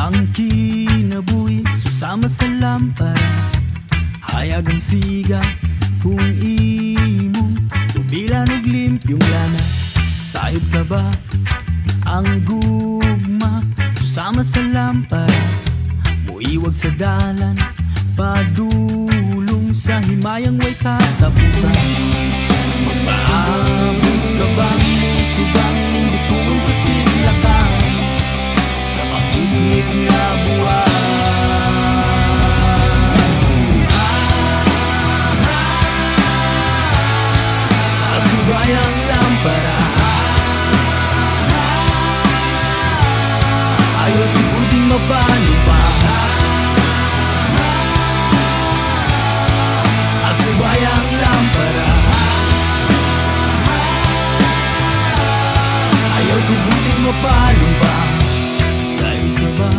Ang kinabuhi susama sa lampara, hayag ang siga kung imong tubilan og limpyong lana. Sayop ka ba ang gugma susama sa lampara, muiwag sa dalan padulong sa himayang way katapusan. Magpaabot ka bang subang butuan sa silakan sa mag-init nga buwan? Asubay ang lampara, ayaw tibuding mabalo pa. Asubay ang lampara, ayaw tibuding mabalo pa. Sa'yo ka ba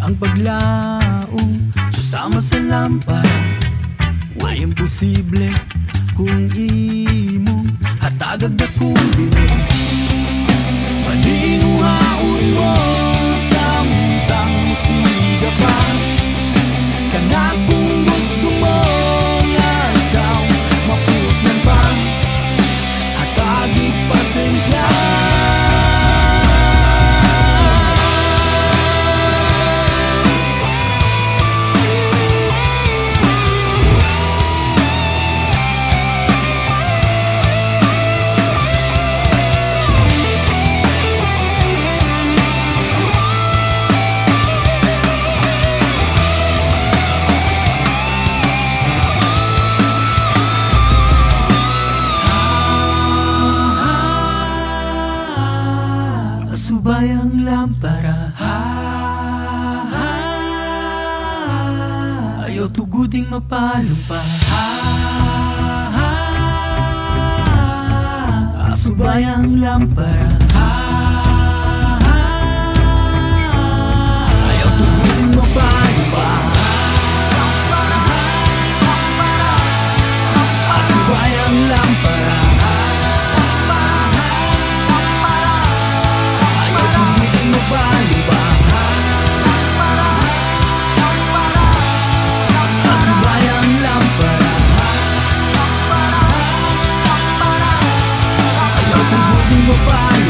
ang paglaong susama sa lampara? Way imposible kung imong hatagag na kumbili. Maninguhaon mo sa muntang musiga pa, kana kung gusto mo nga ikaw mapusnan pa, hatagig pasensya. Asubay ang lampara, ayaw tuguding mapalo pa. Asubay ang lampara, ayaw tuguding mapalo pa. Asubay ang lampara, mabalo ba? Asubay ang lampara, ayaw tubugin mo pa.